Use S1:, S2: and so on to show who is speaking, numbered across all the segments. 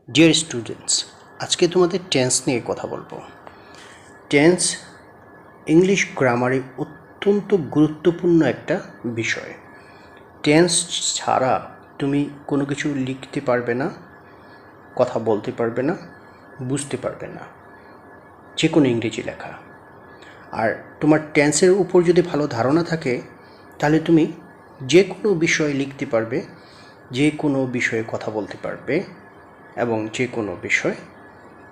S1: Dear students, আজকে তোমাদের tense নিয়ে কথা বলবো। টেন্স ইংলিশ গ্রামারে অত্যন্ত গুরুত্বপূর্ণ একটা বিষয়। টেন্স ছাড়া তুমি কোনো কিছু লিখতে পারবে না, কথা বলতে পারবে না, বুঝতে পারবে না যে কোনো ইংরেজি লেখা। আর তোমার টেন্সের উপর যদি ভালো ধারণা থাকে তাহলে তুমি যে কোনো বিষয় লিখতে পারবে, যে কোনো বিষয়ে কথা বলতে পারবে এবং যে কোনো বিষয়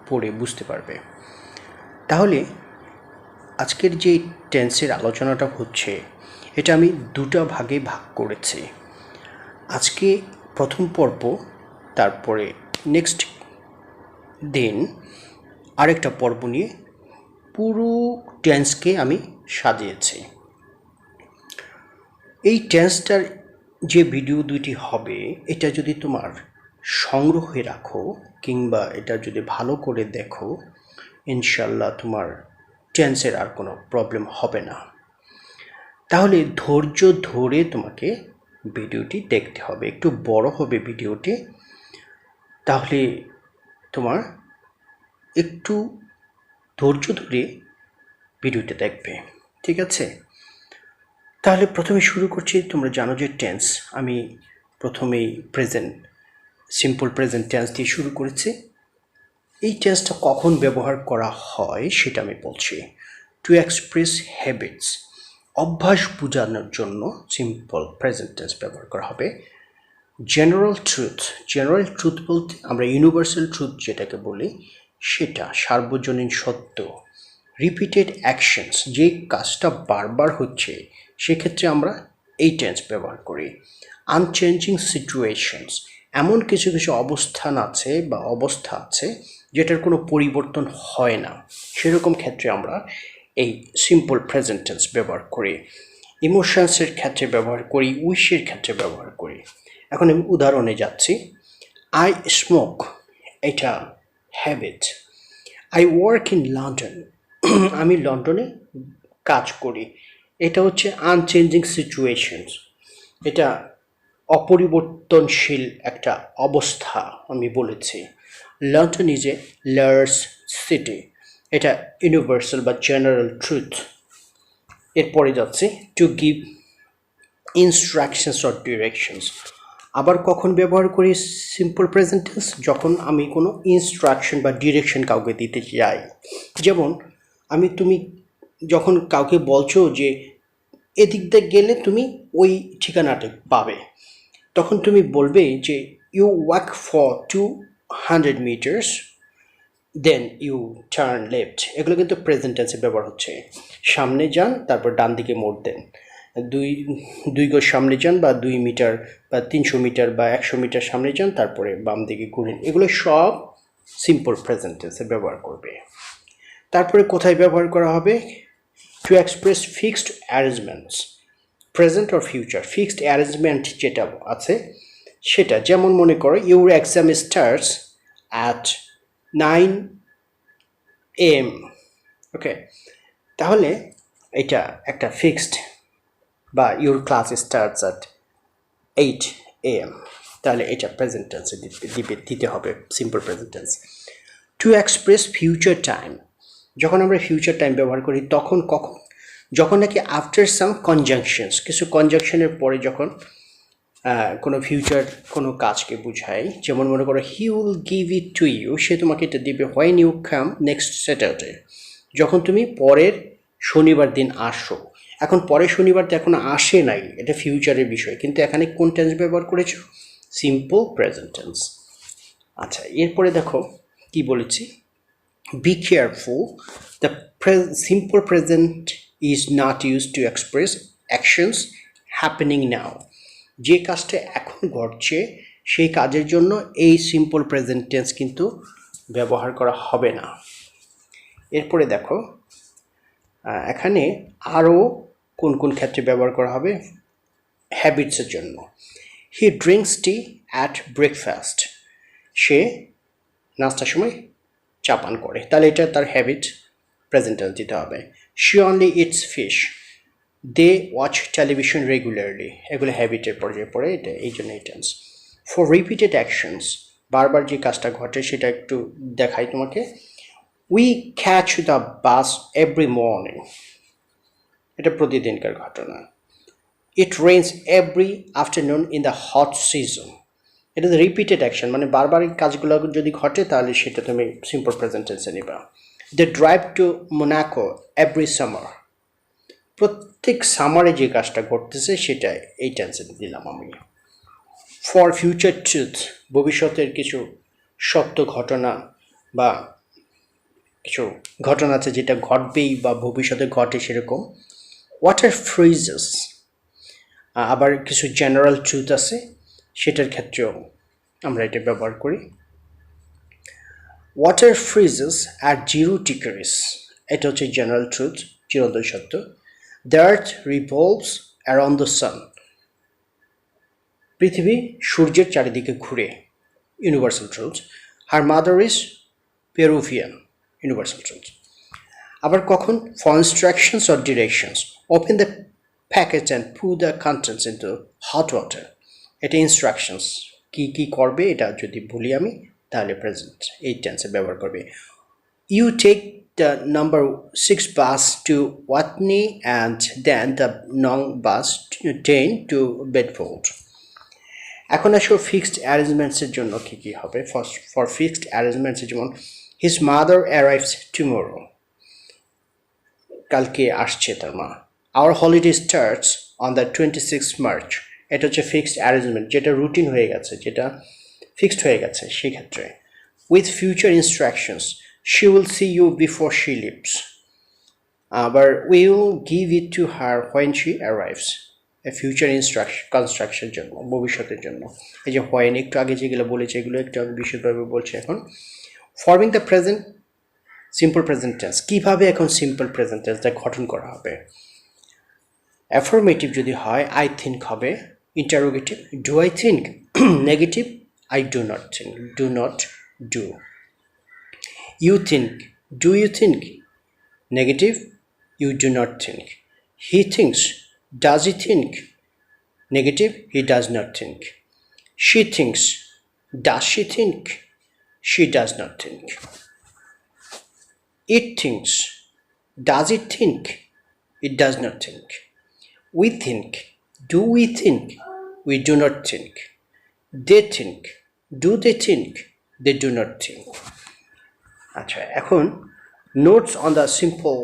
S1: পড়ে বুঝতে পারবে। তাহলে আজকের যে টেন্সের আলোচনাটা হচ্ছে এটা আমি দুটো ভাগে ভাগ করেছি। আজকে প্রথম পর্ব, তারপরে নেক্সট দিন আরেকটা পর্ব নিয়ে পুরো টেন্সকে আমি সাজিয়েছি। এই টেন্সটার যে ভিডিও দুটি হবে এটা যদি তোমার সংগ্রহে রাখো কিংবা এটা যদি ভালো করে দেখো, ইনশাল্লাহ তোমার টেন্সের আর কোনো প্রবলেম হবে না। তাহলে ধৈর্য ধরে তোমাকে ভিডিওটি দেখতে হবে, একটু বড় হবে ভিডিওটি, তাহলে তোমার একটু ধৈর্য ধরে ভিডিওটি দেখবে, ঠিক আছে? তাহলে প্রথমে শুরু করছি। তোমরা জানো যে টেন্স আমি প্রথমেই সিম্পল প্রেজেন্ট টেন্স দিয়ে শুরু করেছি। এই টেন্সটা কখন ব্যবহার করা হয় সেটা আমি বলছি। টু এক্সপ্রেস হ্যাবিটস, অভ্যাস বোঝানোর জন্য সিম্পল প্রেজেন্ট টেন্স ব্যবহার করা হবে। জেনারেল ট্রুথ বলতে আমরা ইউনিভার্সাল ট্রুথ যেটাকে বলি সেটা, সার্বজনীন সত্য। রিপিটেড অ্যাকশনস, যে কাজটা বারবার হচ্ছে সেক্ষেত্রে আমরা এই টেন্স ব্যবহার করি। আনচেঞ্জিং সিচুয়েশনস, এমন কিছু কিছু অবস্থান আছে বা অবস্থা আছে যেটার কোনো পরিবর্তন হয় না, সেরকম ক্ষেত্রে আমরা এই সিম্পল প্রেজেন্ট টেন্স ব্যবহার করি। ইমোশনসের ক্ষেত্রে ব্যবহার করি, উইশের ক্ষেত্রে ব্যবহার করি। এখন আমি উদাহরণে যাচ্ছি। আই স্মোক, এটা habit. I work in London, আমি লন্ডনে কাজ করি, এটা হচ্ছে আনচেঞ্জিং সিচুয়েশনস, এটা অপরিবর্তনশীল একটা অবস্থা আমি বলেছি। London is a large city, এটা ইউনিভার্সাল বা জেনারেল ট্রুথ। এরপরে যাচ্ছি to give instructions or directions. আবার কখন ব্যবহার করি সিম্পল প্রেজেন্ট টেন্স? যখন আমি কোনো ইনস্ট্রাকশন বা ডিরেকশন কাউকে দিতে চাই। যেমন তুমি যখন কাউকে বলছো যে এদিক দিয়ে গেলে তুমি ওই ঠিকানাটা পাবে, তখন তুমি বলবে যে you walk for 200 metres, then you turn left. এগুলো কিন্তু প্রেজেন্ট টেন্সে ব্যবহার হচ্ছে। সামনে যান, তারপর ডান দিকে মোড় দেন। দুই গজ সামনে যান বা 2 মিটার বা 300 মিটার বা 100 মিটার সামনে যান, তারপরে বাম দিকে ঘুরেন। এগুলো সব সিম্পল প্রেজেন্ট টেন্সে ব্যবহার করবে। তারপরে কোথায় ব্যবহার করা হবে? To express fixed arrangements, present or future. Fixed arrangement যেটা আছে সেটা, যেমন মনে করো your exam starts at 9 AM, ওকে, তাহলে এটা একটা ফিক্সড, বা your class starts at 8 AM, তাহলে এটা প্রেজেন্ট টেন্সে দিতে হবে simple present tense. To express future time, যখন আমরা ফিউচার টাইম ব্যবহার করি তখন কখন? যখন নাকি আফটার সাম কনজাংশনস, কিছু কনজাংশনের পরে যখন কোনো ফিউচার কোনো কাজকে বোঝায়। যেমন মনে করো he will give it to you, সে তোমাকে এটা দিবে when you come next Saturday, যখন তুমি পরের শনিবার দিন আসো। এখন পরের শনিবার তো এখন আসে নাই, এটা ফিউচারের বিষয়, কিন্তু এখানে কোন টেন্স ব্যবহার করেছো? Simple present tense. আচ্ছা, এরপরে দেখো কি বলেছি। Be careful, the simple present is not use to express actions happening নাও, যে কাজটা এখন ঘটছে সেই কাজের জন্য এই সিম্পল প্রেজেন্ট টেন্স কিন্তু ব্যবহার করা হবে না। এরপরে দেখো এখানে আরও কোন কোন ক্ষেত্রে ব্যবহার করা হবে হ্যাবিটসের জন্য। He drinks tea at breakfast, সে নাস্তার সময় চা পান করে, তাহলে এটা তার হ্যাবিট, প্রেজেন্ট টেন্স দিতে হবে। She only eats fish, they watch television regularly, এগুলো হ্যাবিটের পর্যায়ে পড়ে, এটা এই জন্য এই টেন্স। ফর রিপিটেড অ্যাকশনস, বারবার যে কাজটা ঘটে সেটা একটু দেখাই তোমাকে। We catch the bus every morning, এটা প্রতিদিনকার ঘটনা। It rains every afternoon in the hot season, এটা রিপিটেড অ্যাকশন, মানে বারবার এই কাজগুলো যদি ঘটে তাহলে সেটা তুমি সিম্পল প্রেজেন্ট টেন্সে নিবা। They drive to Monaco every summer, প্রত্যেক সামারে যে কাজটা ঘটতেছে সেটা এই টেন্সে দিলাম আমি। ফর ফিউচার ট্রুথ, ভবিষ্যতের কিছু সত্য ঘটনা বা কিছু ঘটনা আছে যেটা ঘটবেই বা ভবিষ্যতে ঘটে সেরকম। ওয়াটার ফ্রিজেস, আবার কিছু জেনারেল ট্রুথ আছে সেটার ক্ষেত্রেও আমরা এটা ব্যবহার করি। ওয়াটার ফ্রিজেস অ্যাট 0 degrees, এটা হচ্ছে জেনারেল ট্রুথ, চিরন্তন সত্য। The earth revolves around the sun, পৃথিবী সূর্যের চারিদিকে ঘুরে, universal truth. Her mother is Peruvian, universal truth. আবার কখন, for instructions or directions, open the packet and put the contents into hot water, এটা ইনস্ট্রাকশনস, কি কি করবে এটা যদি বলি আমি তাহলে প্রেজেন্ট এই টেন্সে ব্যবহার করবে। You take the number 6 bus to Watney and then the নং বাস 10 টু বেডফোর্ড। এখন আসো ফিক্সড অ্যারেঞ্জমেন্টসের জন্য কী কী হবে। ফর ফিক্সড অ্যারেঞ্জমেন্টসে যেমন হিজ মাদার অ্যারাইভস টুমোরো, কালকে আসছে তার মা। Our holiday starts on the 26 March, এটা হচ্ছে ফিক্সড অ্যারেঞ্জমেন্ট, যেটা রুটিন হয়ে গেছে, যেটা ফিক্সড হয়ে গেছে সেক্ষেত্রে। With future instructions, she will see you before she leaves. আবার will give it to her when she arrives, future কনস্ট্রাকশনের জন্য, ভবিষ্যতের জন্য। এই যে হোয়েন একটু আগে যেগুলো বলেছে এগুলো একটু আমি বিশদভাবে বলছি এখন। Forming the present simple present tense, কীভাবে এখন সিম্পল প্রেজেন্ট টেন্সটা গঠন করা হবে। অ্যাফার্মেটিভ যদি হয় আই থিঙ্ক হবে, interrogative do I think, negative I do not think, do not do. You think, do you think, negative you do not think. He thinks, does he think, negative he does not think. She thinks, does she think, she does not think. It thinks, does it think, it does not think. We think, do we think, we do not think. They think, do they think, they do not think. আচ্ছা, এখন notes on the simple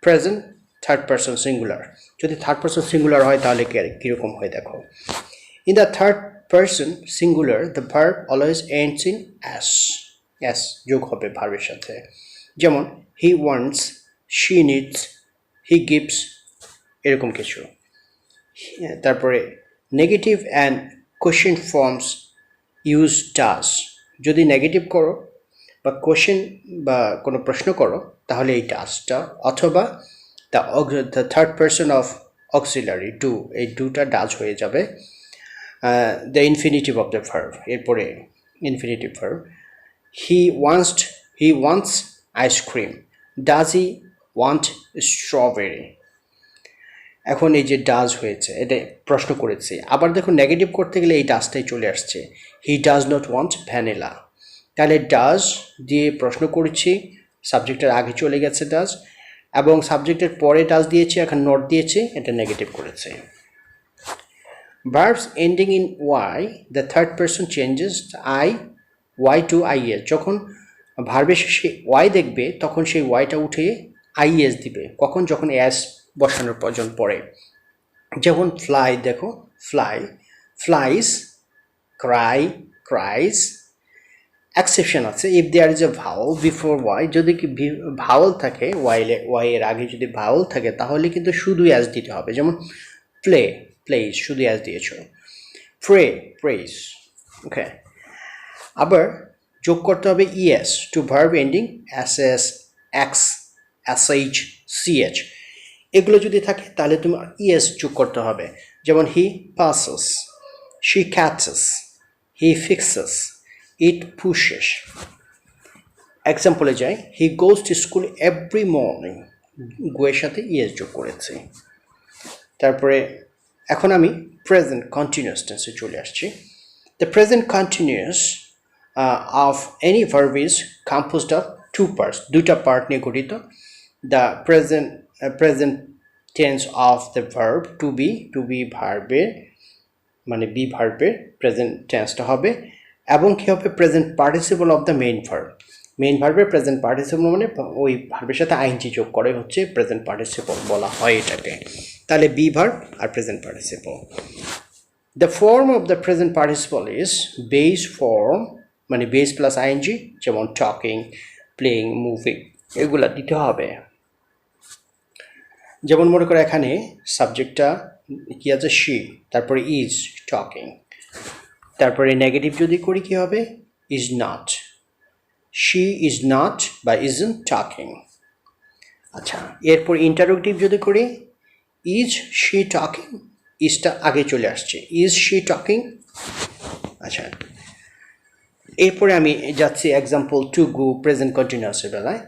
S1: present third person singular, যদি third person singular হয় তাহলে কীরকম হয় দেখো। In the third person singular the verb always ends in S, S যোগ হবে ভার্বের সাথে। যেমন he wants, she needs, he gives, এরকম কিছু। তারপরে negative and question forms use does, যদি নেগেটিভ করো বা কোশ্চেন বা কোনো প্রশ্ন করো তাহলে এই ডাজটা, অথবা the third person of auxiliary do, এই ডুটা ডাজ হয়ে যাবে। The infinitive of the verb, এরপরে infinitive verb. He wants ice cream, does he want strawberry. এখন এই যে ডাজ হয়েছে এটা প্রশ্ন করেছে, আবার দেখো নেগেটিভ করতে গেলে এই ডাজটাই চলে আসছে, হি ডাজ নট ওয়ান্ট ভ্যানিলা। তাহলে ডাজ দিয়ে প্রশ্ন করেছি, সাবজেক্টের আগে চলে গেছে ডাজ, এবং সাবজেক্টের পরে ডাজ দিয়েছে, এখন নট দিয়েছে, এটা নেগেটিভ করেছে। Verbs ending in Y the third person changes I Y to IS, যখন ভার্বের শেষে ওয়াই দেখবে তখন সেই ওয়াইটা উঠে আইএস দিবে, কখন, যখন এস বসানোর প্রয়োজন পড়ে। যেমন ফ্লাই, দেখো fly, flies, cry, cries. Exception আছে, if there is a vowel before Y, যদি কি ভাওয়াল থাকে ওয়াই এর আগে যদি ভাওয়াল থাকে তাহলে কিন্তু শুধু অ্যাজ দিতে হবে। যেমন প্লে, প্লেস, শুধু অ্যাজ দিয়েছ। Pray, prays, okay. আবার যোগ করতে হবে ES to verb ending S S, X, SH, CH, এগুলো যদি থাকে তাহলে তুমি ইএস যোগ করতে হবে। যেমন he passes, she catches, he fixes, it pushes. এক্সাম্পলে যাই, he goes to school every morning, গোয়ের সাথে ইএস যোগ করেছি। তারপরে এখন আমি প্রেজেন্ট কন্টিনিউয়াস টেন্সে চলে আসছি। The present continuous of any verb is composed of two parts, দুইটা পার্ট নিয়ে গঠিত। the present tense of the verb to be ভার্বের মানে বি ভার্বের প্রেজেন্ট টেন্সটা হবে, এবং কি হবে present participle of the main verb. Main ভার্বের প্রেজেন্ট পার্টিসিপল মানে ওই ভার্বের সাথে আইএনজি যোগ করে হচ্ছে প্রেজেন্ট পার্টিসিপল বলা হয় এটাকে। তাহলে বি ভার্ব আর present participle. The form of the present participle is base form, মানে base plus ing, যেমন talking, playing, moving, এগুলা দিতে হবে। যেমন মনে করো এখানে সাবজেক্টটা কি আছে she, তারপরে is talking, তারপরে নেগেটিভ যদি করি কি হবে is not, she is not বা isn't talking। আচ্ছা, এরপর ইন্টারোগেটিভ যদি করি is she talking, ইসটা আগে চলে আসছে, ইজ শি টকিং। আচ্ছা, এরপরে আমি যাচ্ছি এক্সাম্পল টু গো প্রেজেন্ট কন্টিনিউয়াসের বেলায়।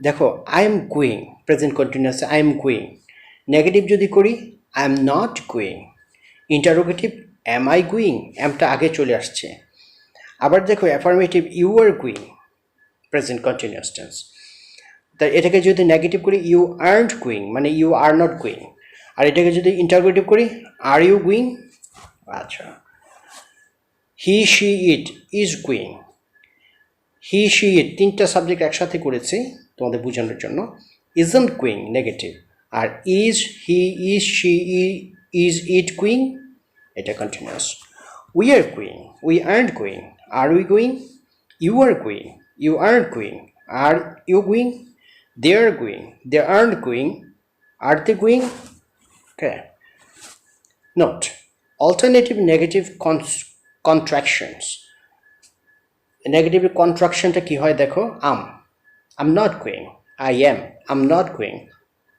S1: দেখো আই এম গোয়িং, প্রেজেন্ট কন্টিনিউয়াসে আই এম গোয়িং। নেগেটিভ যদি করি I am not going. Interrogative am I going, এমটা আগে চলে আসছে। আবার দেখো affirmative you are going, present continuous tense. তাই এটাকে যদি নেগেটিভ করি ইউ আর্নট গোয়িং, মানে ইউ আর নট গোয়িং। আর এটাকে যদি ইন্টারোগেটিভ করি আর ইউ গোয়িং। আচ্ছা, he she it is going. He she it তিনটা সাবজেক্ট একসাথে করেছি তোমাদের বোঝানোর জন্য। ইজন্ট গোয়িং নেগেটিভ, আর is he is she is it going এটা continuous. We are going, we aren't going, are we going, you are going, you aren't going, are you going, they are going, they aren't going, are they going. Okay. Note: alternative negative contractions. Negative contraction টা কি হয় দেখো, I'm not going, I am, I'm not going,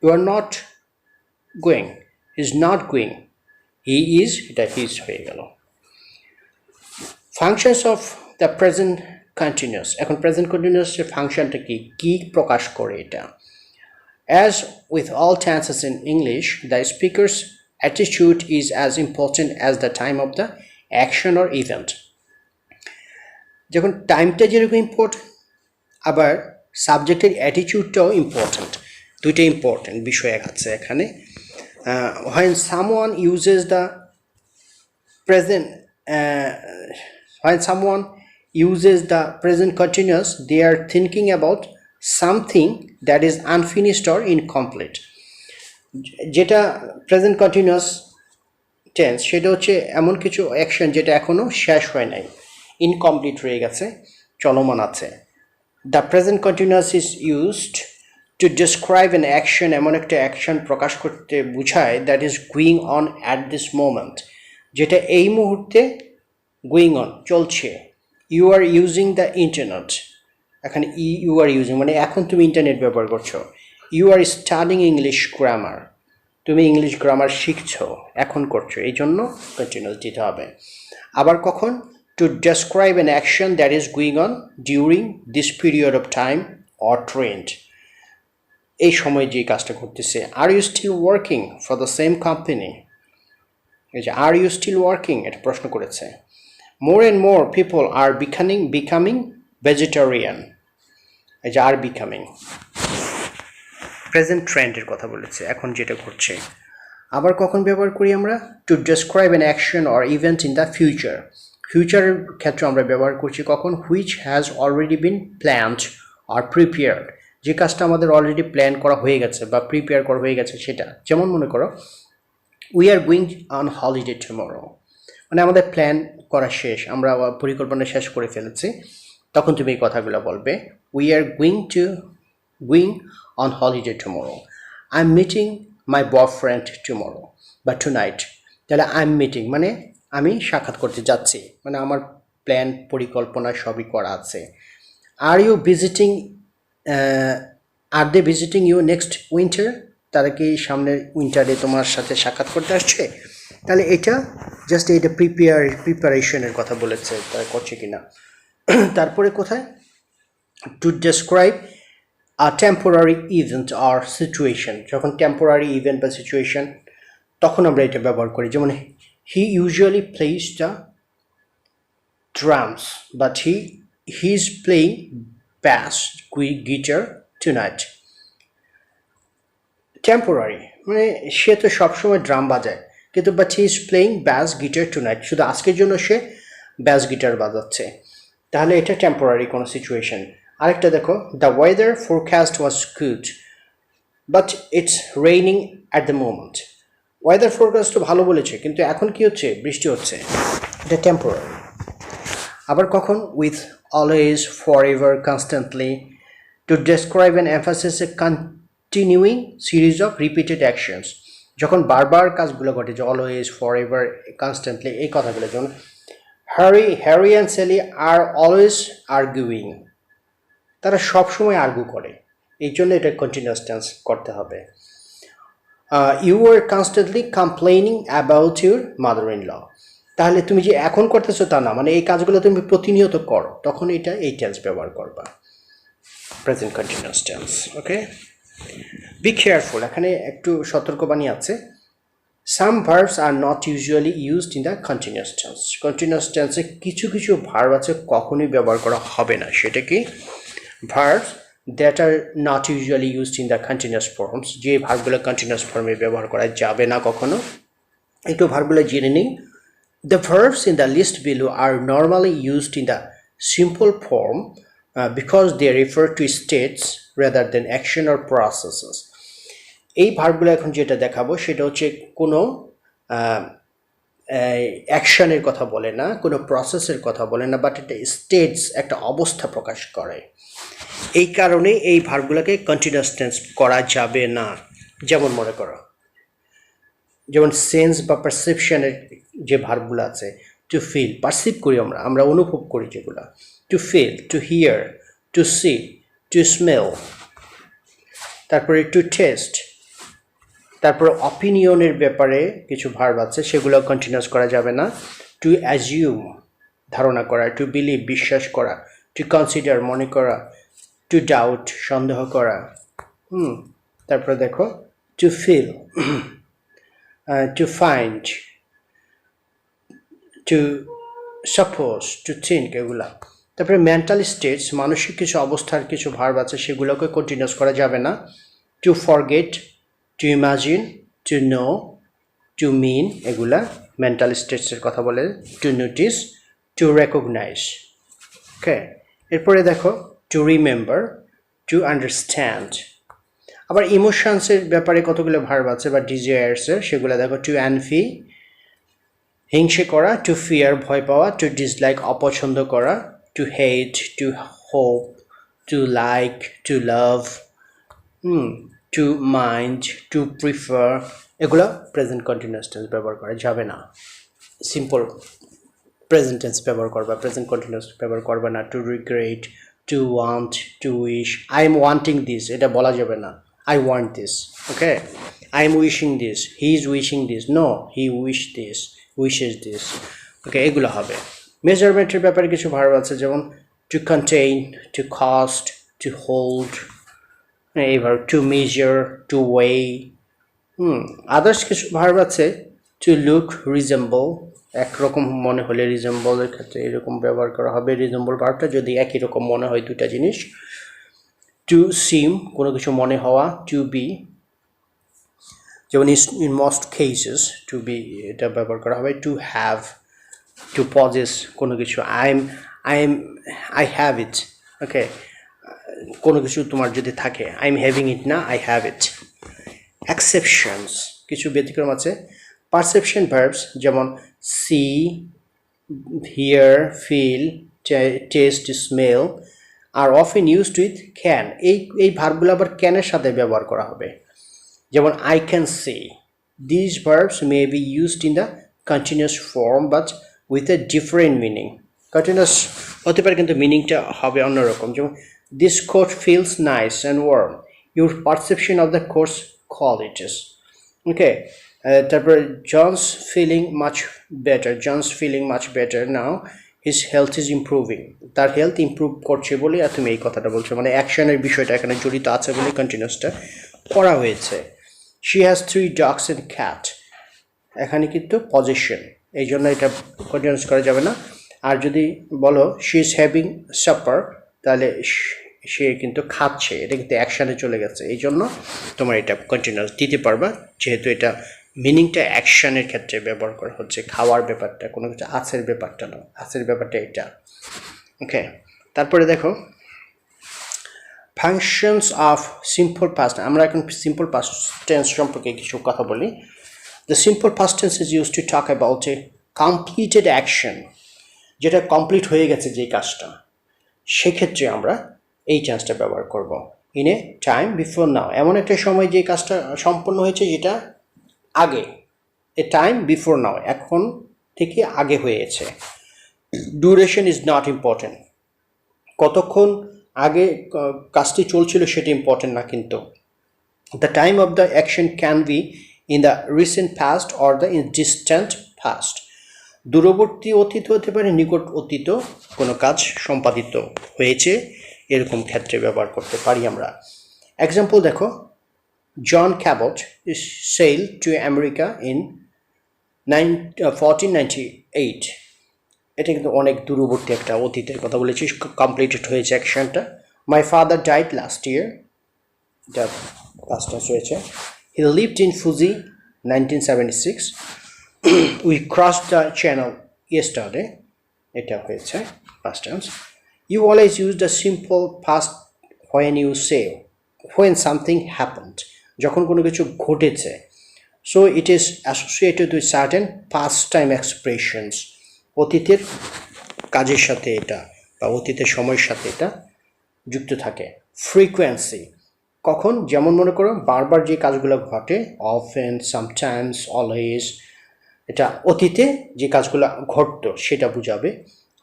S1: you are not going, he's not going, he is, এটা his হয়ে গেল। Functions of the present continuous, এখন present continuous এর ফাংশনটা কি প্রকাশ করে এটা। As with all tenses in English, the speaker's attitude is as important as the time of the action or event. যখন টাইমটা যেরকম ইম্পর্টেন্ট, আবার সাবজেক্টের অ্যাটিটিউডটাও ইম্পর্টেন্ট, দুইটা ইম্পর্টেন্ট বিষয় আছে এখানে। When someone uses the present continuous, they are thinking about something that is unfinished or incomplete. যেটা প্রেজেন্ট কন্টিনিউয়াস টেন্স সেটা হচ্ছে এমন কিছু অ্যাকশন যেটা এখনো শেষ হয় নাই, ইনকমপ্লিট রয়ে গেছে, চলমান আছে। The present continuous is used to describe an action, এমন একটা অ্যাকশন প্রকাশ করতে বোঝায় that is going on at this moment, যেটা এই মুহূর্তে গোয়িং অন চলছে। You are using the internet, এখানে ইউ আর ইউজিং মানে এখন তুমি ইন্টারনেট ব্যবহার করছো। You are studying English grammar, তুমি ইংলিশ গ্রামার শিখছো, এখন করছো, এই জন্য কন্টিনিউয়াস দিতে হবে। আবার কখন, to describe an action that is going on during this period of time or trend, এই সময় যে কাজটা করতেছে। Are you still working for the same company, এই যে আর ইউ স্টিল ওয়ার্কিং এটা প্রশ্ন করেছে। More and more people are becoming vegetarian, এই যে আর বিকামিং প্রেজেন্ট ট্রেন্ডের কথা বলেছে, এখন যেটা করছে। আবার কখন ব্যবহার করি আমরা, to describe an action or event in the future, ফিউচারের ক্ষেত্রে আমরা ব্যবহার করছি কখন, which has already been planned আর প্রিপেয়ার্ড, যে কাজটা আমাদের অলরেডি প্ল্যান করা হয়ে গেছে বা প্রিপেয়ার করা হয়ে গেছে সেটা। যেমন মনে করো we are going on holiday tomorrow, মানে আমাদের প্ল্যান করা শেষ, আমরা পরিকল্পনা শেষ করে ফেলেছি, তখন তুমি এই কথাগুলো বলবে। We are going on holiday tomorrow. I'm meeting my boyfriend tomorrow বা tonight. তাহলে I'm meeting মানে আমি সাক্ষাৎ করতে যাচ্ছি, মানে আমার প্ল্যান পরিকল্পনা সবই করা আছে। Are they visiting you next winter? তারা কি সামনের উইন্টারে তোমার সাথে সাক্ষাৎ করতে আসছে? তাহলে এটা জাস্ট এটা প্রিপারেশনের কথা বলেছে, তারা করছে কিনা। তারপরে কোথায়, to describe a temporary event or situation, যখন টেম্পোরারি ইভেন্ট বা সিচুয়েশন তখন আমরা এটা ব্যবহার করি। যেমন হি usually place the drums, but he's playing bass guitar tonight. Temporary মানে সে তো সবসময় ড্রাম বাজায় কিন্তু বাট হি ইজ প্লেইং ব্যাস গিটার টুনাইট, শুধু আজকের জন্য সে ব্যাস গিটার বাজাচ্ছে, তাহলে এটা টেম্পোরারি কোনো সিচুয়েশন। আরেকটা দেখো, the weather forecast was good but it's raining at the moment. Weather forecast তো ভালো বলেছে কিন্তু এখন কি হচ্ছে, বৃষ্টি হচ্ছে, এটা টেম্পোরারি। আবার কখন, with always, for ever, constantly, to describe and emphasis A continuing series of repeated actions, যখন বারবার কাজগুলো ঘটে, যে অলওয়েজ, ফর এভার, কনস্ট্যান্টলি, এই কথাগুলো, যেমন Harry and Sally are always arguing, তারা সবসময় আর্গু করে, এই জন্য এটা কন্টিনিউয়াস টেন্স করতে হবে। You are constantly complaining about your mother in law, তাহলে তুমি যে এখন করতেছো তা না, মানে এই কাজগুলো তুমি প্রতিনিয়ত করো, তখন এটা এই টেন্স ব্যবহার করবা, present continuous tense. Okay, be careful, এখানে একটু সতর্কবাণী আছে। Some verbs are not usually used in the continuous tense, continuous টেন্সে কিছু কিছু ভার্ব আছে কখনোই ব্যবহার করা হবে না, সেটা কি, verbs that R not usually used in the continuous forms, যে ভার্বগুলো কন্টিনিউয়াস ফর্মে ব্যবহার করা যাবে না কখনো, একটু ভার্বগুলো জেনে নিই। The verbs in the list below are normally used in the simple form because they refer to states rather than action or processes. এই ভার্বগুলো এখন যেটা দেখাবো সেটা হচ্ছে কোনো অ্যাকশনের কথা বলে না, কোনো প্রসেসের কথা বলে না, বাট এটা স্টেটস, একটা অবস্থা প্রকাশ করে। এই কারণে এই ভার্বগুলোকে কন্টিনিউয়াস টেন্স করা যাবে না। যেমন মনে করো, যেমন সেন্স বা পারসেপশনের যে ভার্বগুলো আছে, টু ফিল, পারসিভ করি আমরা অনুভব করি যেগুলো, to feel, to hear, to see, to smell, তারপরে টু টেস্ট, তারপরে অপিনিয়নের ব্যাপারে কিছু ভার্ব আছে সেগুলো কন্টিনিউয়াস করা যাবে না। টু অ্যাজিউম, ধারণা করা, টু বিলিভ, বিশ্বাস করা, টু কনসিডার, মনে করা, টু ডাউট, সন্দেহ করা। তারপরে দেখো, to feel, to find, to suppose, to think, এগুলা। তারপরে মেন্টাল স্টেটস, মানসিক কিছু অবস্থার কিছু ভার্ব আছে সেগুলোকে কন্টিনিউয়াস করা যাবে না। To forget, to imagine, to know, to mean, এগুলা মেন্টাল স্টেটসের কথা বলে। To notice, to recognise. Okay, এরপরে দেখো, টু রিমেম্বার, টু আন্ডারস্ট্যান্ড। আবার ইমোশনসের ব্যাপারে কতগুলো ভার্ব আছে বা ডিজায়ার্সের, সেগুলো দেখো, টু এনভি, হিংসে করা, টু ফিয়ার, ভয় পাওয়া, টু ডিসলাইক, অপছন্দ করা, to hate, to hope, to like, to love, to mind, to prefer, এগুলো প্রেজেন্ট কন্টিনিউয়াস টেন্স ব্যবহার করা যাবে না। সিম্পল প্রেজেন্ট টেন্স ব্যবহার করবা, প্রেজেন্ট কন্টিনিউয়াস ব্যবহার করবা না। Two regret, two want, two wish, I am wanting this, এটা বলা যাবে না, I want this. Okay, I am wishing this, he is wishing this, no, he wished this, wishes this. Okay, এগুলো হবে। মেজারমেন্টের ব্যাপারে কিছু ভার্ব আছে, যেমন to contain, to cost, to hold, এবার to measure, to weigh. Others কিছু verb আছে, to look, resemble, একরকম মনে হলে রিজেম্বলের ক্ষেত্রে এরকম ব্যবহার করা হবে, রিজেম্বল ভার্বটা যদি একই রকম মনে হয় দুটা জিনিস। টু সিম, কোনো কিছু মনে হওয়া। টু বি, যেমন in most cases to be এটা ব্যবহার করা হবে। টু হ্যাভ, টু পজেস, কোনো কিছু, আই হ্যাভ ইট। ওকে, কোনো কিছু তোমার যদি থাকে, আই এম হ্যাভিং ইট না, আই হ্যাভ ইট। এক্সেপশনস, কিছু ব্যতিক্রম আছে। পারসেপশন ভার্বস যেমন see, hear, feel, taste, smell are often used with can, এই ভার্বগুলো আবার ক্যানের সাথে ব্যবহার করা হবে। যেমন I can see, this verbs may be used in the continuous form but with a different meaning. Continuous হতে পারে কিন্তু মিনিংটা হবে অন্যরকম। যেমন this coat feels nice and warm, your perception of the course qualities. Okay, তারপরে John's feeling much better, Johns feeling much better now, his health is improving, তার health improve করছে বলে আর তুমি এই কথাটা বলছো, মানে অ্যাকশনের বিষয়টা এখানে জড়িত আছে বলে কন্টিনিউয়াসটা করা হয়েছে। She has 3 dogs and cat, এখানে কিন্তু পজিশন, এই জন্য এটা কন্টিনিউয়াস করা যাবে না। আর যদি বলো শি ইজ হ্যাভিং সাপার তাহলে সে কিন্তু খাচ্ছে, এটা কিন্তু অ্যাকশনে চলে গেছে, এই জন্য তোমার এটা কন্টিনিউয়াস দিতে পারবা, যেহেতু এটা মিনিংটা অ্যাকশনের ক্ষেত্রে ব্যবহার করা হচ্ছে, খাওয়ার ব্যাপারটা কোনো কিছু আছের ব্যাপারটা না, আছের ব্যাপারটা এটা। ওকে, তারপরে দেখো ফাংশনস অফ সিম্পল পাস্ট। আমরা এখন সিম্পল পাস্ট টেন্স সম্পর্কে কিছু কথা বলি। The simple past tense is use to talk about a completed action, যেটা কমপ্লিট হয়ে গেছে যে কাজটা, সেক্ষেত্রে আমরা এই টেন্সটা ব্যবহার করব। In a time before now, এমন একটা সময় যে কাজটা সম্পন্ন হয়েছে যেটা আগে, এ টাইম বিফোর নাও, এখন থেকে আগে হয়েছে। ডিউরেশন ইজ নট ইম্পর্টেন্ট, কতক্ষণ আগে কাজটি চলছিল সেটা ইম্পর্টেন্ট না, কিন্তু the time of the action can be in the recent past or the in distant past, দূরবর্তী অতীত হতে পারে, নিকট অতীত কোনো কাজ সম্পাদিত হয়েছে, এরকম ক্ষেত্রে ব্যবহার করতে পারি আমরা। এক্সাম্পল দেখো, জন Cabot sell to America in 1498, এটা কিন্তু অনেক দূরবর্তী একটা অতীতের কথা বলেছি, কমপ্লিটেড হয়েছে অ্যাকশনটা। My father died last year, এটা পাস্ট টেন্স হয়েছে। He lived in Fiji 1976, we crossed the channel yesterday, এটা হয়েছে past tense. You always use the simple past when you say when something happened, যখন কোনো কিছু ঘটেছে। So it is associated with certain past time expressions, অতীতের কাজের সাথে এটা বা অতীতের সময়ের সাথে এটা যুক্ত থাকে। ফ্রিকোয়েন্সি, কখন, যেমন মনে করো বারবার যে কাজগুলো ঘটে, অফেন, সামটাইমস, অলওয়েজ, এটা অতীতে যে কাজগুলো ঘটতো সেটা বুঝাবে।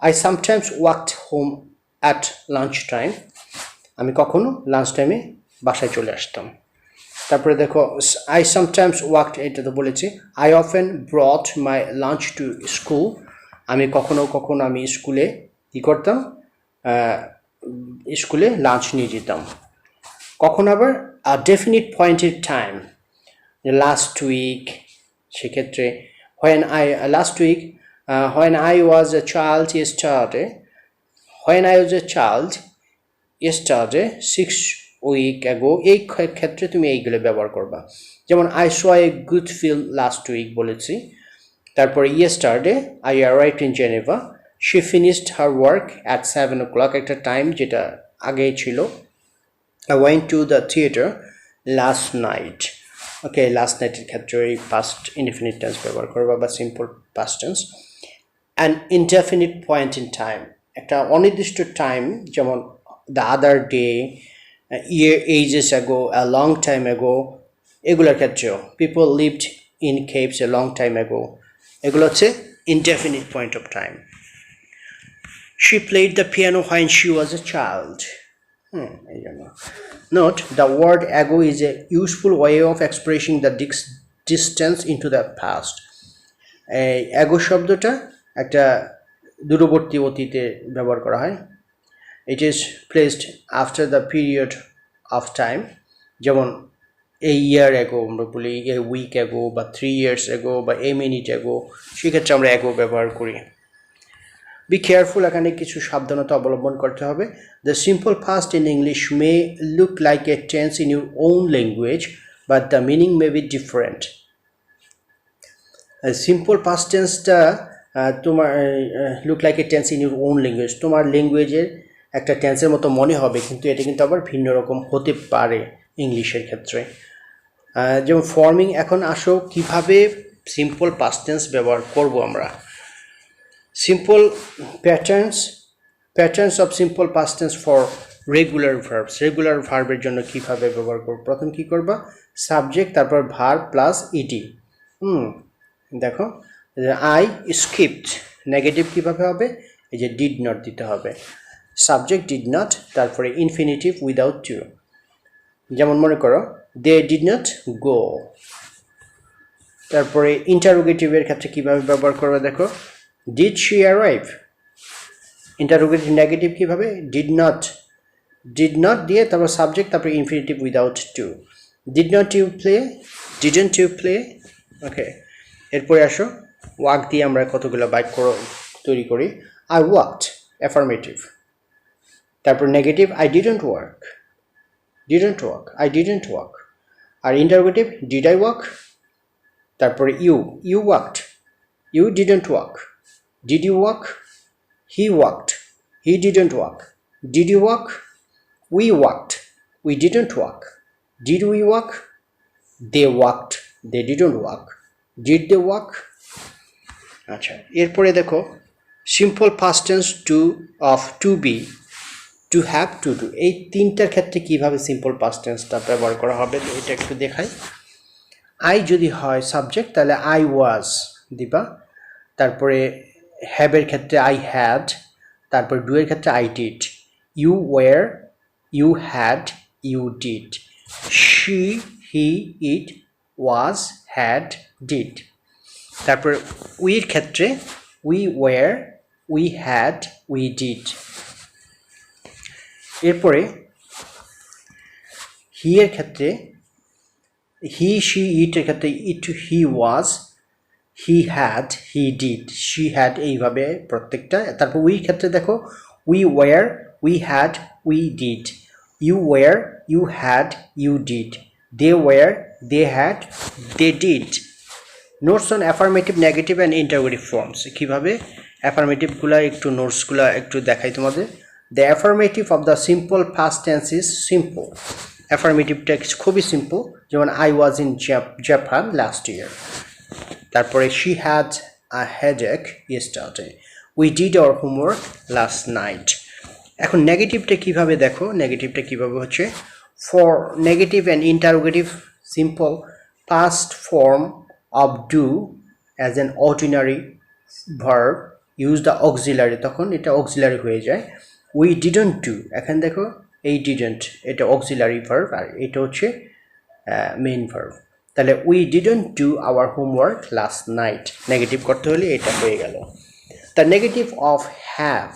S1: I sometimes walked home at lunch time, আমি কখনো লাঞ্চ টাইমে বাসায় চলে আসতাম। তারপরে দেখো আই সামটাইমস ওয়াকড, এটা তো বলেছি। I often ব্রট my lunch to school, আমি কখনো কখনো আমি স্কুলে কী করতাম, স্কুলে লাঞ্চ নিয়ে যেতাম। কখন আবার definite pointed time, last week, সেক্ষেত্রে when I last week when I was a child yesterday, when I was a child yesterday 6 week ago, এই ক্ষেত্রে তুমি এইগুলো ব্যবহার করবা। যেমন I saw a good film last week বলেছি। তারপরে yesterday I arrived in Geneva, she finished her work at 7 o'clock, একটা টাইম যেটা আগে ছিল। I went to the theater last night, okay, last নাইটের ক্ষেত্রে এই পাস্ট ইনডেফিনিট টেন্স ব্যবহার করবা বা simple past tense. And indefinite point in time, একটা অনির্দিষ্ট টাইম, যেমন the other day, year, ages ago, a long time ago, এগুলোর ক্ষেত্রেও people lived in caves a long time ago, এগুলো হচ্ছে indefinite point of time. She played the piano when she was a child, এই জন্য। Note, the word ago is a useful way of expressing the distance into the past. Ago শব্দটা একটা দূরবর্তী অতীতে ব্যবহার করা হয়। It is placed after the period of time, যেমন a year ago আমরা বলি, a week ago বা 3 years ago বা a minute ago, সেক্ষেত্রে আমরা ago ব্যবহার করি। বি কেয়ারফুল, এখানে কিছু সাবধানতা অবলম্বন করতে হবে। The simple past in English may look like a tense in your own language but the meaning may be different. Simple past টেন্সটা তোমার look like a tense in your own language, তোমার ল্যাঙ্গুয়েজের একটা টেন্সের মতো মনে হবে, কিন্তু এটা কিন্তু আবার ভিন্ন রকম হতে পারে ইংলিশের ক্ষেত্রে। যেমন ফর্মিং, এখন আসো কিভাবে সিম্পল পাস্ট টেন্স ব্যবহার করব আমরা। Simple patterns of simple past tense for regular verbs, regular ভার্বের জন্য কিভাবে ব্যবহার করব। প্রথম কি করবা, সাবজেক্ট, তারপর ভার্ব প্লাস ইডি। দেখো আই স্কিপড, নেগেটিভ কিভাবে হবে, এই যে ডিড নট দিতে হবে, সাবজেক্ট ডিড নট, তারপরে ইনফিনিটিভ উইদাউট টু। যেমন মনে করো দে ডিড নট গো। তারপরে ইন্টারোগেটিভের ক্ষেত্রে কিভাবে ব্যবহার করবে, দেখো did she arrive, interrogative negative কিভাবে, did not দিয়ে তারপর সাবজেক্ট, তারপর infinitive without to. did not you play, didn't you play, okay. এরপরে আসো ওয়াক দিয়ে আমরা কতগুলো বাক্য তৈরি করি। I worked, affirmative. তারপর negative, I didn't work, I didn't work. আর ইন্টারোগেটিভ, did I work? তারপরে you worked, you didn't work. Did you work? He worked, he didn't work. Did you work? We worked, we didn't work. Did we work? They worked, they didn't work. Did they work? আচ্ছা, এরপরে দেখো simple past tense to of to be, to have, to do, এই তিনটার ক্ষেত্রে কিভাবে simple past টেন্সটা ব্যবহার করা হবে এটা একটু দেখাই। আই যদি হয় সাবজেক্ট তাহলে আই ওয়াজ দিবা, তারপরে হ্যাভের ক্ষেত্রে আই হ্যাড, তারপর ডু এর ক্ষেত্রে I did. You were, you had, you did. She, he, it, was, had, did. তারপর উইর ক্ষেত্রে we were, we had, we did. এরপরে হি এর ক্ষেত্রে হি, শি, ইট এর ক্ষেত্রে it, he was, he had, he did, she had, এইভাবে প্রত্যেকটা। তারপর উই ক্ষেত্রে দেখো we were, we had, we did. You were, you had, you did. They were, they had, they did. Notes on affirmative, negative and interrogative forms, কীভাবে অ্যাফার্মেটিভগুলো একটু নোটসগুলো একটু দেখাই তোমাদের। The affirmative of the simple past tense is simple. অ্যাফার্মেটিভটা খুবই simple, যেমন I was in Japan last year. তারপরে she had a headache yesterday. We did our homework last night. এখন নেগেটিভটা কীভাবে দেখো, নেগেটিভটা কীভাবে হচ্ছে for negative and interrogative simple past form of do as an ordinary verb use the auxiliary, তখন এটা auxiliary হয়ে যায়। we didn't do, এখন দেখো এই didn't এটা auxiliary verb আর এটা হচ্ছে main verb। তাহলে we didn't do our homework last night, negative করতে হলে এটা হয়ে গেল। The negative of have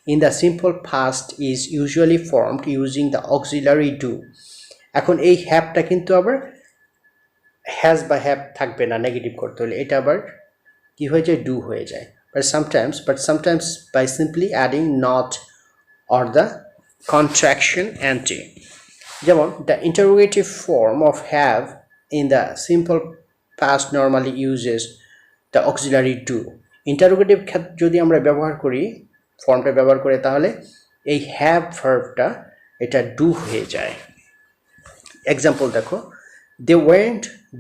S1: in the simple past is usually formed using the auxiliary do। এখন এই হ্যাভটা কিন্তু আবার হ্যাজ বা হ্যাভ থাকবে না নেগেটিভ করতে হলে, এটা আবার কি হয়ে যায়, ডু হয়ে যায়। But sometimes by simply adding not or the contraction anti. যেমন the interrogative form of have in the simple past normally uses the auxiliary do. Interrogative যদি আমরা ব্যবহার করি, ফর্মটা ব্যবহার করে, তাহলে এই হ্যাভ ভার্বটা এটা ডু হয়ে যায়। এক্সাম্পল দেখো,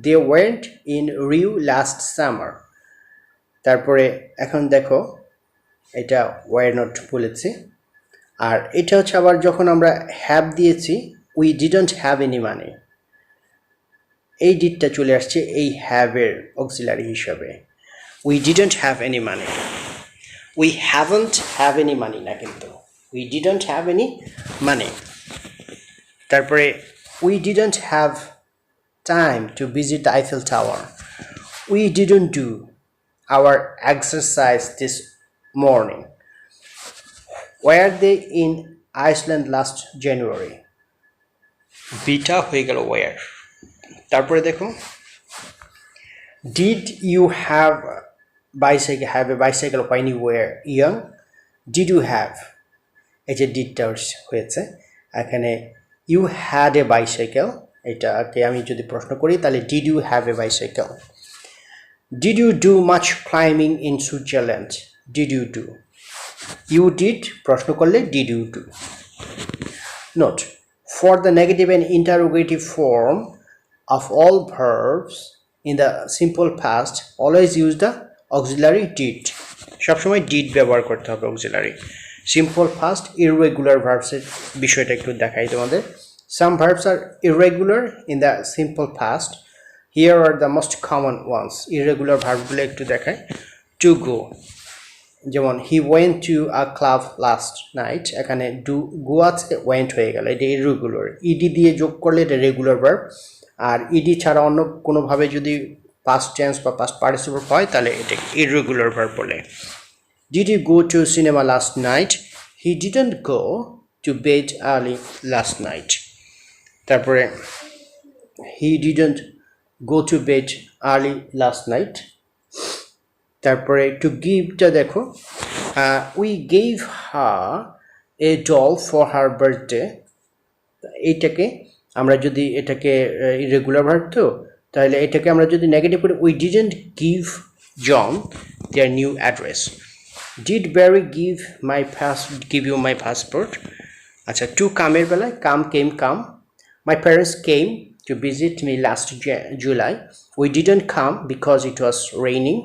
S1: they went in Rio last summer। তারপরে এখন দেখো এটা were not বলেছি, আর এটা হচ্ছে আবার যখন আমরা have দিয়েছি we didn't have any money, এই ডিডটা চলে আসছে এই have এর অক্সিলারি হিসাবে। we didn't have any money, we haven't have any money না, কিন্তু we didn't have any money। তারপরে we didn't have time to visit the Eiffel Tower, we didn't do our exercise this morning, were they in Iceland last January, beta হয়ে গেল where। তারপরে দেখো did you have a bicycle when you were young, did you have, এই যে ডিডটা হয়েছে এখানে you had a bicycle, এটাকে আমি যদি প্রশ্ন করি তাহলে did you have a bicycle। did you do much climbing in Switzerland, did you do, you did প্রশ্ন করলে did you do। note, for the negative and interrogative form of all verbs in the simple past always use the auxiliary did, সবসময় did ব্যবহার করতে হবে auxiliary। simple past irregular verbs এর বিষয়টা একটু দেখাই তোমাদের। some verbs are irregular in the simple past, here are the most common ones। irregular verb গুলো একটু দেখাই। to go, যেমন he went to a club last night, এখানে go আছে went হয়ে গেল, এটা irregular। ed দিয়ে যোগ করলে এটা রেগুলার ভার্ব, আর ed ছাড়া অন্য কোনোভাবে যদি past tense বা past participle হয় তাহলে এটা irregular verb বলে। did you go to cinema last night, he didn't go to bed early last night। তারপরে he didn't go to bed early last night। তারপরে to give টা দেখো We gave her a doll for her birthday. এইটাকে আমরা যদি এটাকে irregular verb তো তাহলে এটাকে আমরা যদি নেগেটিভ করি we didn't give John their new address. Did Barry give you my passport? আচ্ছা to কামের বেলায় came my parents came to visit me last July. We didn't come because it was raining.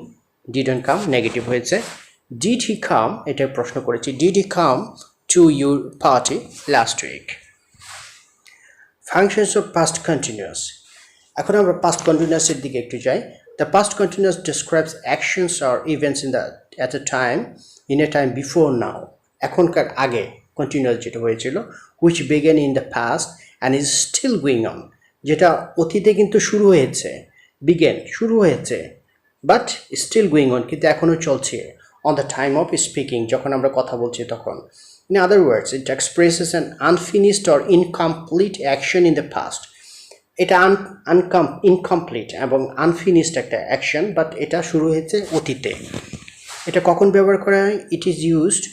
S1: Didn't come negative হয়েছে. Did he come এটা প্রশ্ন করেছি did he come to your party last week? Functions of past continuous. এখন আমরা past continuous এর দিকে একটু যাই. The past continuous describes actions or events at a time in a time before now. এখনকার আগে continuous যেটা হয়েছিল which began in the past and is still going on. যেটা অতীতে কিন্তু শুরু হয়েছে began শুরু হয়েছে but still going on কিন্তু এখনো চলছে on the time of speaking যখন আমরা কথা বলছি তখন. In other words, it expresses an unfinished or incomplete action in the past. এটা incomplete এবং unfinished একটা action but এটা শুরু হয়েছে অতীতে. এটা কখন ব্যবহার করা হয়? It is used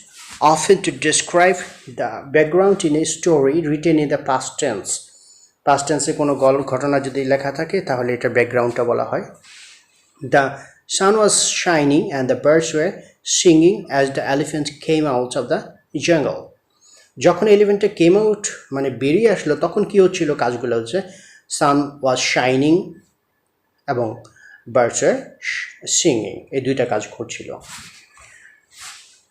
S1: often to describe the background in a story written in the past tense. Past tense এ কোনো ঘটনা যদি লেখা থাকে তাহলে এটা ব্যাকগ্রাউন্ডটা বলা হয়. The sun was shining and the birds were singing as the elephant came out of the jungle. যখন এলিফ্যান্টটা কেম আউট মানে বেরিয়ে আসলো তখন কি হচ্ছিল কাজগুলো হচ্ছে সান ওয়াজ শাইনিং এবং বার্ডস ওয়ার সিঙ্গিং এই দুইটা কাজ করছিল.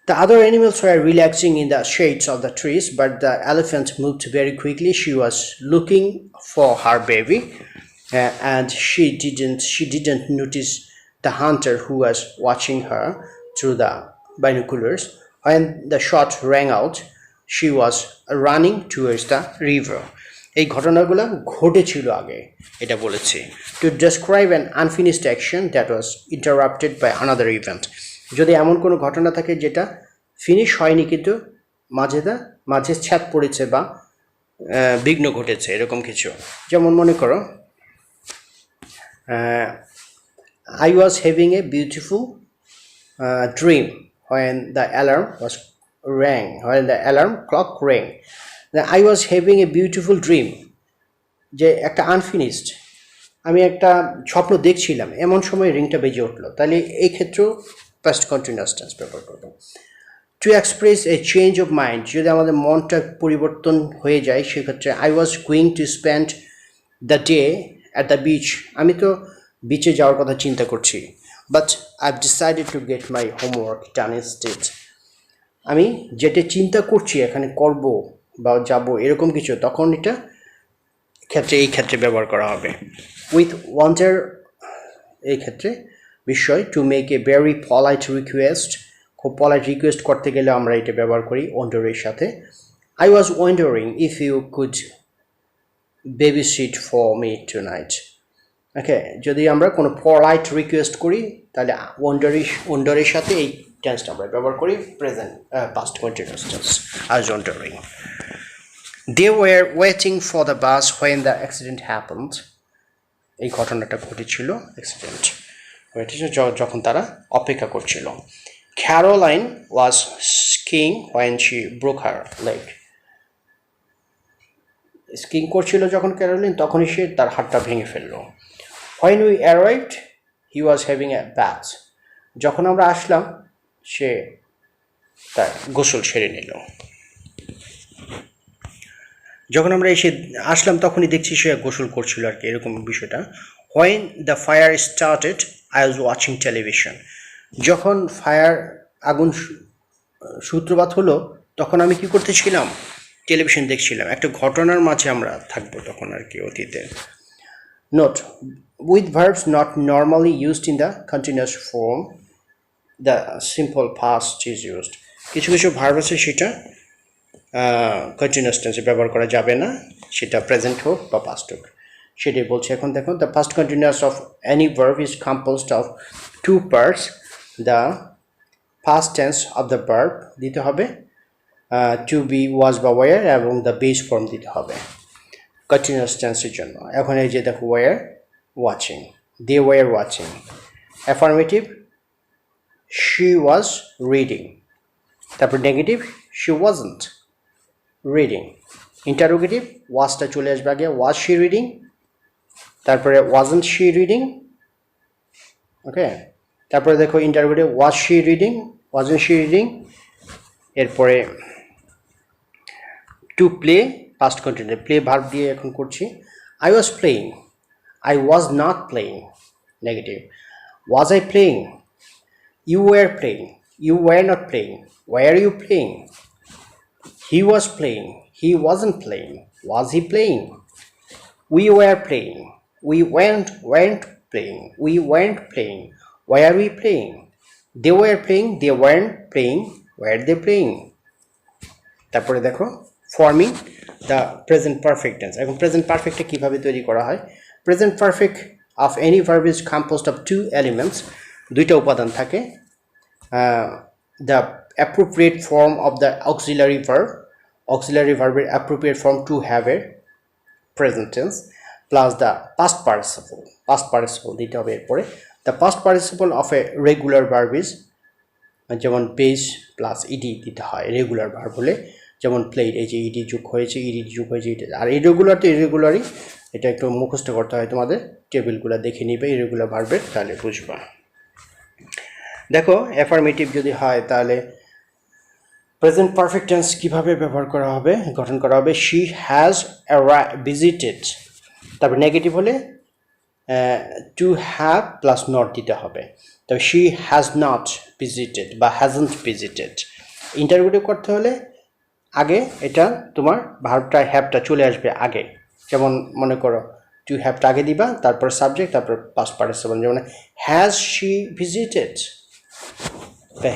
S1: The other animals were relaxing in the shades of the trees but the elephant moved very quickly. She was looking for her baby and she didn't notice the hunter who was watching her through the binoculars. When the shot rang out, she was running towards the river. এই ঘটনাগুলো ঘটেছিল আগে এটা বলেছি to describe an unfinished action that was interrupted by another event. যদি এমন কোনো ঘটনা থাকে যেটা ফিনিশ হয়নি কিন্তু মাঝে ছাপ পড়েছে বা বিঘ্ন ঘটেছে এরকম কিছু. যেমন মনে করো I was having a beautiful dream when the alarm clock rang. I was having a beautiful dream. যে একটা আনফিনিশড আমি একটা স্বপ্ন দেখছিলাম এমন সময় রিংটা বেজে উঠলো তাহলে এই ক্ষেত্রেও past continuous tense ব্যবহার করব. To express a change of mind যদি আমাদের মনটা পরিবর্তন হয়ে যায় সেক্ষেত্রে I was going to spend the day at the beach. আমি তো বিচে যাওয়ার কথা চিন্তা করছি but I've decided to get my homework done instead. আমি যেটা চিন্তা করছি এখানে করব বা যাব এরকম কিছু তখন এটা এই ক্ষেত্রে ব্যবহার করা হবে. With wonder এই ক্ষেত্রে বিষয় to make a very polite request খুব polite request করতে গেলে আমরা এটা ব্যবহার করি wonder এর সাথে. I was wondering if you could babysit for me tonight. ওকে যদি আমরা কোনো polite request করি তাহলে wonder এর সাথে এই টেন্সটা আমরা ব্যবহার করি present past continuous tense as wondering. They were waiting for the bus when the accident happened. এই ঘটনাটা ঘটেছিল অ্যাক্সিডেন্ট ঘটেছিল যখন তারা অপেক্ষা করছিল. Caroline was skiing when she broke her leg. Skiing করছিল যখন ক্যারোলিন তখনই সে তার হাতটা ভেঙে ফেললো. When we arrived he was having a bath. যখন আমরা আসলাম সে তার গোসল সেরে নিল. যখন আমরা এসে আসলাম তখনই দেখছি সে গোসল করছিল আর কি এরকম বিষয়টা. When the fire started I was watching television. যখন আগুন সূত্রপাত হলো তখন আমি কি করতেছিলাম টেলিভিশন দেখছিলাম. একটা ঘটনার মাঝে আমরা থাকবো তখন আর কি অতীতে. Note, with verbs not normally used in the continuous form the simple past is used. কিছু ভার্ব আছে সেটা কন্টিনিউয়াস টেন্সে ব্যবহার করা যাবে না সেটা প্রেজেন্ট হোক বা পাস্ট হোক সেটাই বলছে. এখন দেখো the past continuous of any verb is composed of two parts. The past tense of the verb দিতে হবে to be was বা were এবং the base form দিতে হবে কন্টিনিউয়াস টেন্সের জন্য. এখন এই যে দেখো were watching, they were watching. Affirmative, she was reading. তারপর negative she wasn't reading interrogative ওয়াজটা চলে আসবে আগে was she reading তারপরে wasn't she reading ওকে তারপরে দেখো interrogative was she reading wasn't she reading এরপরে to play past continuous play verb দিয়ে এখন করছি I was playing I was not playing negative was I playing you were playing you were not playing why are you playing he was playing he wasn't playing was he playing we were playing we weren't playing we weren't playing why are we playing they were playing they weren't playing were they playing তারপরে দেখো forming the present perfect tense এখন present perfect টা কিভাবে তৈরি করা হয় present perfect of any verb is composed of two elements দুইটা উপাদান থাকে the appropriate form of the auxiliary verb appropriate form to have a present tense plus the past participle দিতে হবে এরপরে the past participle of a regular verb is যেমন base plus ed দিতে হয় regular verb হলে যেমন played এই যে ed যোগ হয়েছে আর ইরেগুলার তো ইরেগুলারই এটা একটু মুখস্থ করতে হয় তোমাদের টেবিলগুলো দেখে নিবে ইরেগুলার ভার্বের তাহলে বুঝবা দেখো অ্যাফার্মেটিভ যদি হয় তাহলে প্রেজেন্ট পারফেক্ট টেন্স কিভাবে ব্যবহার করা হবে গঠন করা হবে she has visited তারপর নেগেটিভ হলে to have plus not দিতে হবে তো she has not visited বা hasn't visited ইন্টারোগেটিভ করতে হলে আগে এটা তোমার ভার্বটা হ্যাভটা চলে আসবে আগে যেমন মনে করো to have টা আগে দিবা তারপর সাবজেক্ট তারপর পাস্ট পার্টিসিপল যেমন has she visited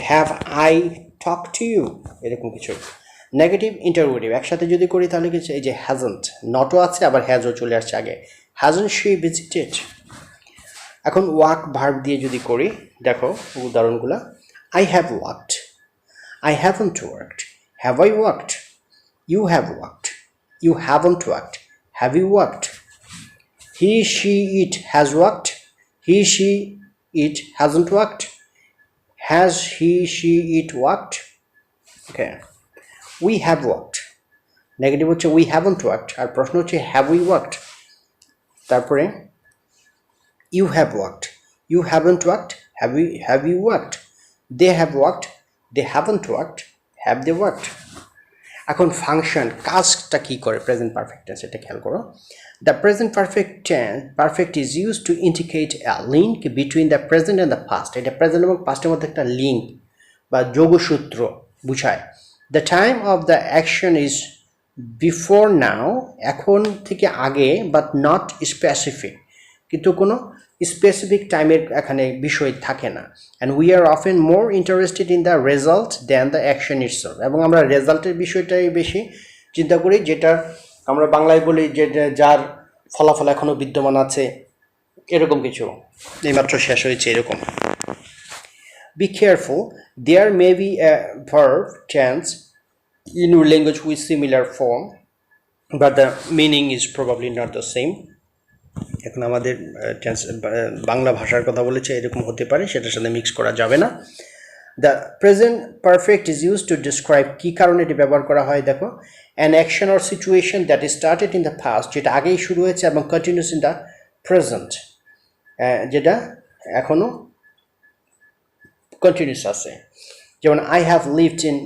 S1: have I talked to you এরকম কিছু নেগেটিভ ইন্টারোগেটিভ একসাথে যদি করি তাহলে কিছু এই যে hasn't নটও আছে আবার হ্যাজও চলে আসছে আগে hasn't she visited এখন ওয়ার্ক ভার্ব দিয়ে যদি করি দেখো উদাহরণগুলো I have worked I haven't worked have I worked you have worked you haven't worked have you worked he she it has worked he she it hasn't worked has he she it worked okay we have worked negative হচ্ছে we haven't worked আর প্রশ্ন হচ্ছে have we worked তারপরে you have worked you haven't worked have you worked they have worked they haven't worked have they worked এখন function কাজটা কি করে present perfect tense এটা খেয়াল করো the present perfect is used to indicate a link between the present and the past এটা present এবং পাস্টের মধ্যে একটা লিংক বা যোগসূত্র বুঝায় the time of the action is before now এখন থেকে আগে but not specific কিন্তু কোনো স্পেসিফিক টাইমের এখানে বিষয় থাকে না and we are often more interested in the result than the action itself এবং আমরা রেজাল্টের বিষয়টাই বেশি চিন্তা করি যেটা আমরা বাংলায় বলি যে যার ফলাফল এখনো বিদ্যমান আছে এরকম কিছু এইমাত্র শেষ হয়েছে এরকম be careful there may be a verb tense in your language with similar form but the meaning is probably not the same এখন আমাদের বাংলা ভাষার কথা বলেছে এরকম হতে পারে সেটার সাথে মিক্স করা যাবে না the present perfect is used to describe কি কারণে এটি ব্যবহার করা হয় দেখো an action or situation that is started in the past যেটা আগেই শুরু হয়েছে এবং continues in the present যেটা এখনো কন্টিনিউস আছে যেমন I have lived in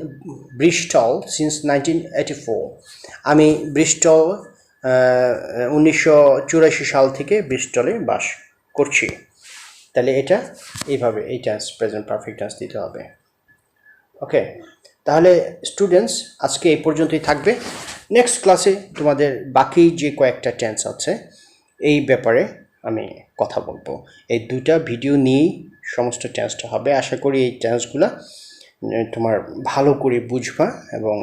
S1: Bristol since 1984 আমি ব্রিস্টল 1984 সাল থেকে ব্রিস্টলে বাস করছি তাহলে এটা এইভাবে এই টেন্স প্রেজেন্ট পারফেক্ট টেন্স দিতে হবে ওকে তাহলে স্টুডেন্টস আজকে এই পর্যন্তই থাকবে নেক্সট ক্লাসে তোমাদের বাকি যে কয়েকটা টেন্স আছে এই ব্যাপারে আমি কথা বলবো এই দুইটা ভিডিও নিয়েই সমস্ত টেন্সটা হবে আশা করি এই টেন্সগুলো তোমার ভালো করে বুঝবা এবং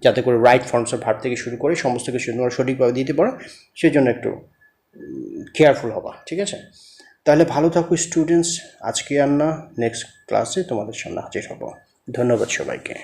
S1: যাতে করে রাইট ফর্মস অফ ভার্ব থেকে শুরু করে সমস্ত কিছু তোমরা সঠিকভাবে দিতে পারো সেজন্য একটু কেয়ারফুল হবা ঠিক আছে তাহলে ভালো থাকো স্টুডেন্টস আজকে আর না নেক্সট ক্লাসে তোমাদের সামনে হাজির হব ধন্যবাদ সবাইকে